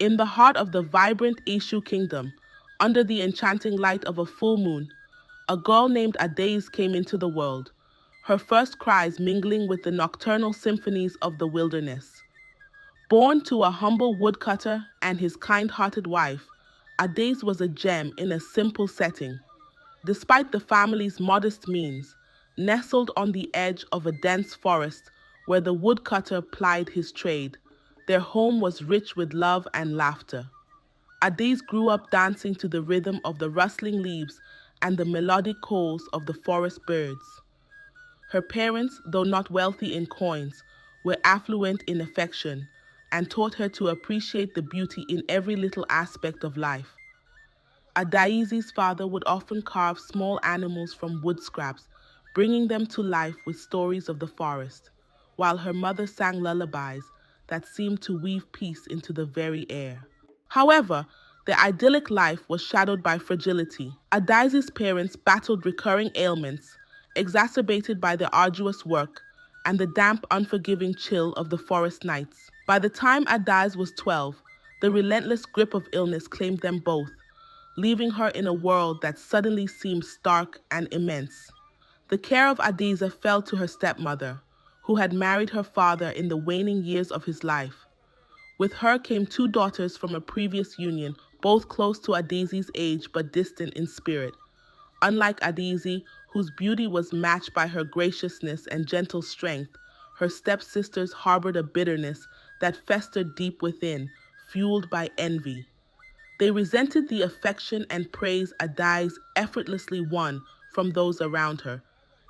In the heart of the vibrant Eshu Kingdom, under the enchanting light of a full moon, a girl named Adaeze came into the world, her first cries mingling with the nocturnal symphonies of the wilderness. Born to a humble woodcutter and his kind-hearted wife, Adaeze was a gem in a simple setting. Despite the family's modest means, nestled on the edge of a dense forest where the woodcutter plied his trade, their home was rich with love and laughter. Adaeze grew up dancing to the rhythm of the rustling leaves and the melodic calls of the forest birds. Her parents, though not wealthy in coins, were affluent in affection and taught her to appreciate the beauty in every little aspect of life. Adaeze's father would often carve small animals from wood scraps, bringing them to life with stories of the forest, while her mother sang lullabies that seemed to weave peace into the very air. However, their idyllic life was shadowed by fragility. Adaeze's parents battled recurring ailments, exacerbated by their arduous work and the damp, unforgiving chill of the forest nights. By the time Adaeze was 12, the relentless grip of illness claimed them both, leaving her in a world that suddenly seemed stark and immense. The care of Adaeze fell to her stepmother, who had married her father in the waning years of his life. With her came two daughters from a previous union, both close to Adaeze's age but distant in spirit. Unlike Adaeze, whose beauty was matched by her graciousness and gentle strength, her stepsisters harbored a bitterness that festered deep within, fueled by envy. They resented the affection and praise Adaeze effortlessly won from those around her,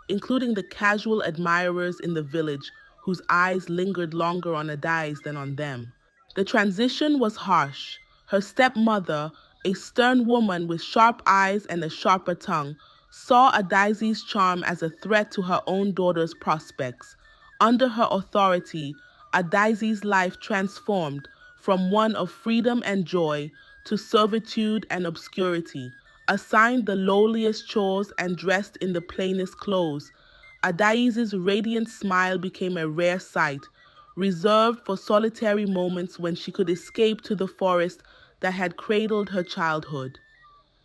including the casual admirers in the village whose eyes lingered longer on Adaeze than on them. The transition was harsh. Her stepmother, a stern woman with sharp eyes and a sharper tongue, saw Adaeze's charm as a threat to her own daughter's prospects. Under her authority, Adaeze's life transformed from one of freedom and joy to servitude and obscurity. Assigned the lowliest chores and dressed in the plainest clothes, Adaeze's radiant smile became a rare sight, reserved for solitary moments when she could escape to the forest that had cradled her childhood.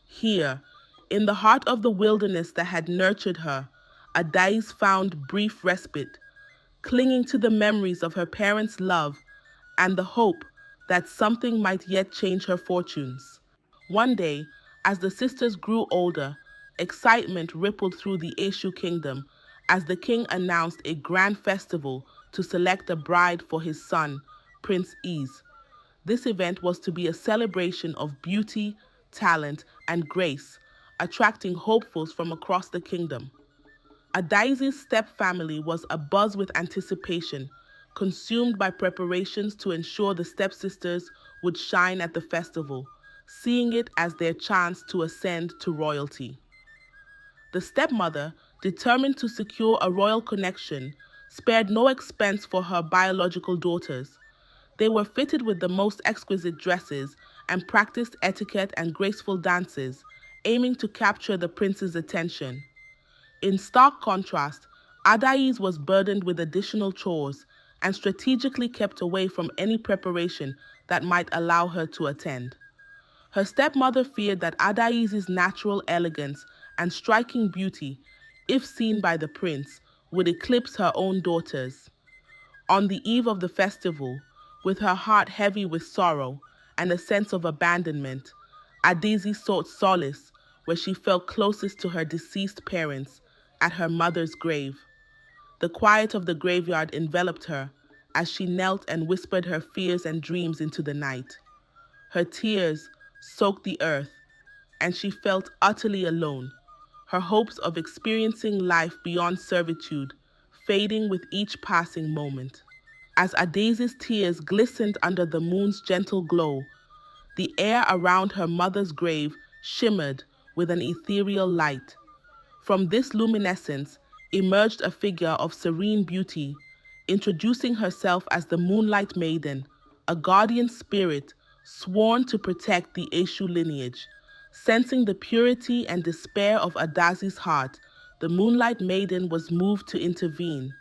Here, in the heart of the wilderness that had nurtured her, Adaeze found brief respite, clinging to the memories of her parents' love and the hope that something might yet change her fortunes. One day, as the sisters grew older, excitement rippled through the Eshu Kingdom as the king announced a grand festival to select a bride for his son, Prince Eze. This event was to be a celebration of beauty, talent, and grace, attracting hopefuls from across the kingdom. Adaeze's step-family was abuzz with anticipation, consumed by preparations to ensure the stepsisters would shine at the festival, seeing it as their chance to ascend to royalty. The stepmother, determined to secure a royal connection, spared no expense for her biological daughters. They were fitted with the most exquisite dresses and practiced etiquette and graceful dances, aiming to capture the prince's attention. In stark contrast, Adaeze was burdened with additional chores and strategically kept away from any preparation that might allow her to attend. Her stepmother feared that Adaeze's natural elegance and striking beauty, if seen by the prince, would eclipse her own daughters. On the eve of the festival, with her heart heavy with sorrow and a sense of abandonment, Adaeze sought solace where she felt closest to her deceased parents, at her mother's grave. The quiet of the graveyard enveloped her as she knelt and whispered her fears and dreams into the night. Her tears soaked the earth, and she felt utterly alone, her hopes of experiencing life beyond servitude fading with each passing moment. As Adaeze's tears glistened under the moon's gentle glow, the air around her mother's grave shimmered with an ethereal light. From this luminescence emerged a figure of serene beauty, introducing herself as the Moonlight Maiden, a guardian spirit sworn to protect the Eshu lineage. Sensing the purity and despair of Adaeze's heart, the Moonlight Maiden was moved to intervene.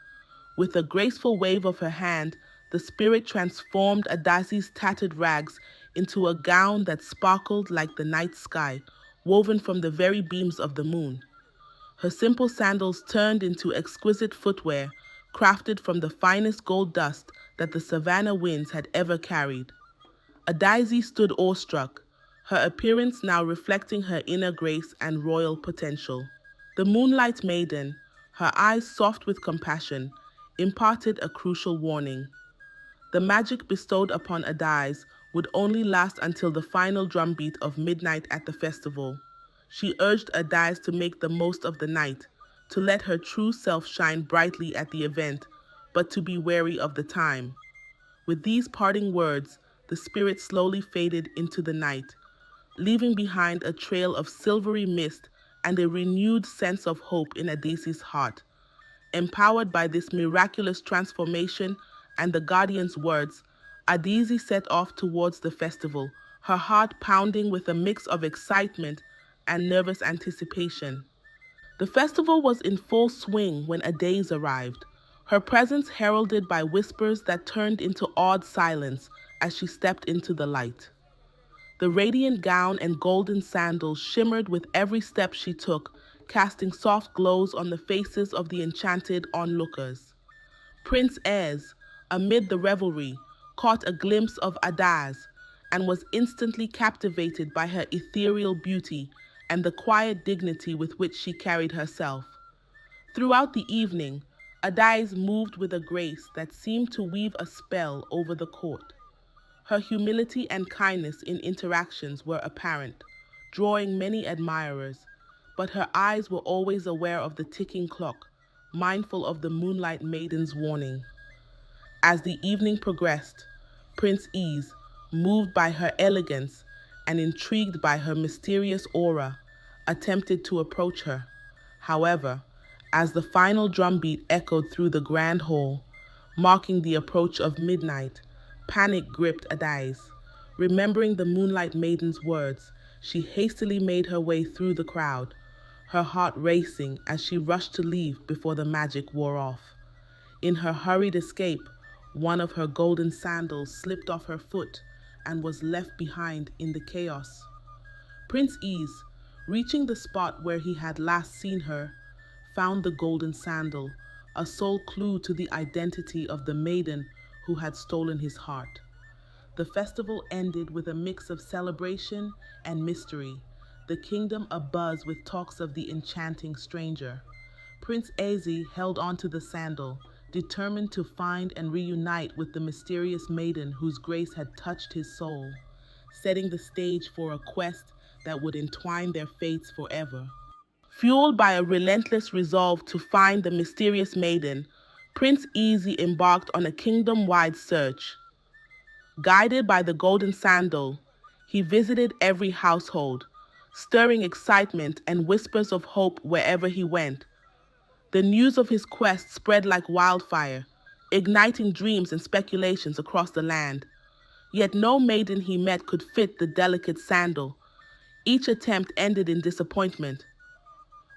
With a graceful wave of her hand, the spirit transformed Adaeze's tattered rags into a gown that sparkled like the night sky, woven from the very beams of the moon. Her simple sandals turned into exquisite footwear, crafted from the finest gold dust that the savannah winds had ever carried. Adaeze stood awestruck, her appearance now reflecting her inner grace and royal potential. The Moonlight Maiden, her eyes soft with compassion, imparted a crucial warning. The magic bestowed upon Adaeze would only last until the final drumbeat of midnight at the festival. She urged Adaeze to make the most of the night, to let her true self shine brightly at the event, but to be wary of the time. With these parting words, the spirit slowly faded into the night, leaving behind a trail of silvery mist and a renewed sense of hope in Adaeze's heart. Empowered by this miraculous transformation and the guardian's words, Adaeze set off towards the festival, her heart pounding with a mix of excitement and nervous anticipation. The festival was in full swing when Adaeze arrived, her presence heralded by whispers that turned into awed silence as she stepped into the light. The radiant gown and golden sandals shimmered with every step she took, casting soft glows on the faces of the enchanted onlookers. Prince Eze, amid the revelry, caught a glimpse of Adaeze and was instantly captivated by her ethereal beauty and the quiet dignity with which she carried herself. Throughout the evening, Adaeze moved with a grace that seemed to weave a spell over the court. Her humility and kindness in interactions were apparent, drawing many admirers, but her eyes were always aware of the ticking clock, mindful of the Moonlight Maiden's warning. As the evening progressed, Prince Eze, moved by her elegance and intrigued by her mysterious aura, attempted to approach her. However, as the final drumbeat echoed through the grand hall, marking the approach of midnight, panic gripped Adaeze. Remembering the Moonlight Maiden's words, she hastily made her way through the crowd, her heart racing as she rushed to leave before the magic wore off. In her hurried escape, one of her golden sandals slipped off her foot and was left behind in the chaos. Prince Eze, reaching the spot where he had last seen her, found the golden sandal, a sole clue to the identity of the maiden who had stolen his heart. The festival ended with a mix of celebration and mystery, the kingdom abuzz with talks of the enchanting stranger. Prince Eze held onto the sandal, determined to find and reunite with the mysterious maiden whose grace had touched his soul, setting the stage for a quest that would entwine their fates forever. Fueled by a relentless resolve to find the mysterious maiden, Prince Eze embarked on a kingdom-wide search. Guided by the golden sandal, he visited every household, stirring excitement and whispers of hope wherever he went. The news of his quest spread like wildfire, igniting dreams and speculations across the land. Yet no maiden he met could fit the delicate sandal. Each attempt ended in disappointment.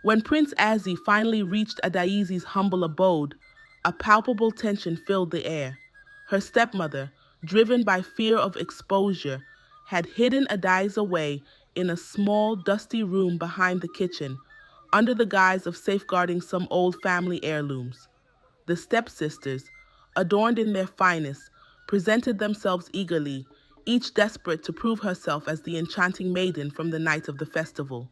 When Prince Eze finally reached Adaeze's humble abode, a palpable tension filled the air. Her stepmother, driven by fear of exposure, had hidden Adaeze away in a small, dusty room behind the kitchen, under the guise of safeguarding some old family heirlooms. The stepsisters, adorned in their finest, presented themselves eagerly, each desperate to prove herself as the enchanting maiden from the night of the festival.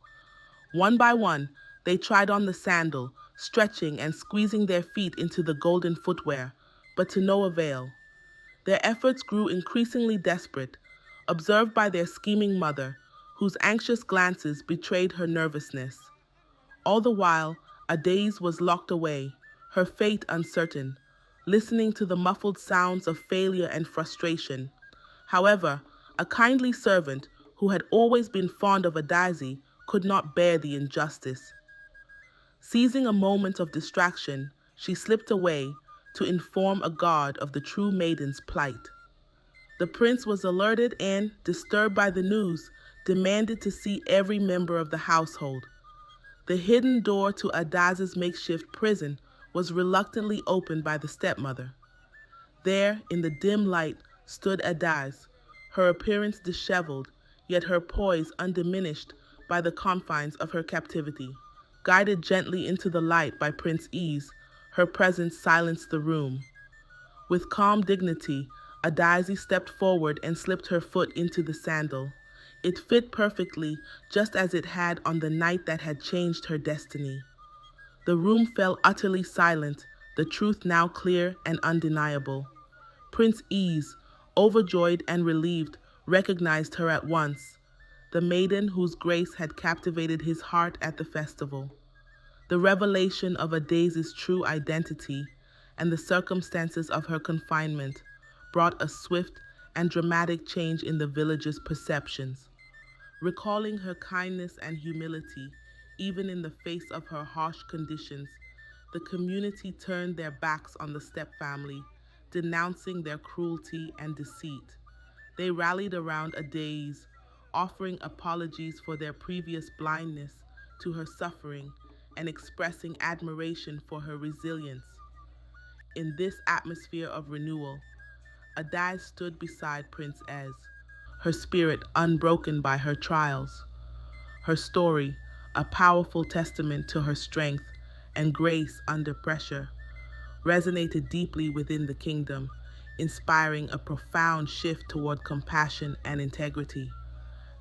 One by one, they tried on the sandal, stretching and squeezing their feet into the golden footwear, but to no avail. Their efforts grew increasingly desperate, observed by their scheming mother, whose anxious glances betrayed her nervousness. All the while, Adaeze was locked away, her fate uncertain, listening to the muffled sounds of failure and frustration. However, a kindly servant, who had always been fond of Adaeze, could not bear the injustice. Seizing a moment of distraction, she slipped away to inform a guard of the true maiden's plight. The prince was alerted and, disturbed by the news, demanded to see every member of the household. The hidden door to Adaeze's makeshift prison was reluctantly opened by the stepmother. There, in the dim light, stood Adaeze, her appearance disheveled, yet her poise undiminished by the confines of her captivity. Guided gently into the light by Prince Eze, her presence silenced the room. With calm dignity, Adaeze stepped forward and slipped her foot into the sandal. It fit perfectly, just as it had on the night that had changed her destiny. The room fell utterly silent, the truth now clear and undeniable. Prince Eze, overjoyed and relieved, recognized her at once, the maiden whose grace had captivated his heart at the festival. The revelation of Adaeze's true identity and the circumstances of her confinement brought a swift and dramatic change in the villagers' perceptions. Recalling her kindness and humility, even in the face of her harsh conditions, the community turned their backs on the Step family, denouncing their cruelty and deceit. They rallied around Adaeze, offering apologies for their previous blindness to her suffering and expressing admiration for her resilience. In this atmosphere of renewal, Adaeze stood beside Prince Eze, her spirit unbroken by her trials. Her story, a powerful testament to her strength and grace under pressure, resonated deeply within the kingdom, inspiring a profound shift toward compassion and integrity.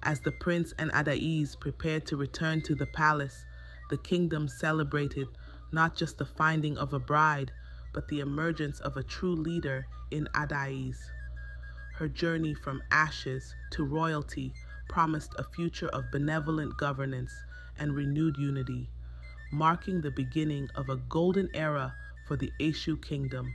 As the prince and Adaeze prepared to return to the palace, the kingdom celebrated not just the finding of a bride, but the emergence of a true leader in Adaeze. Her journey from ashes to royalty promised a future of benevolent governance and renewed unity, marking the beginning of a golden era for the Eshu Kingdom.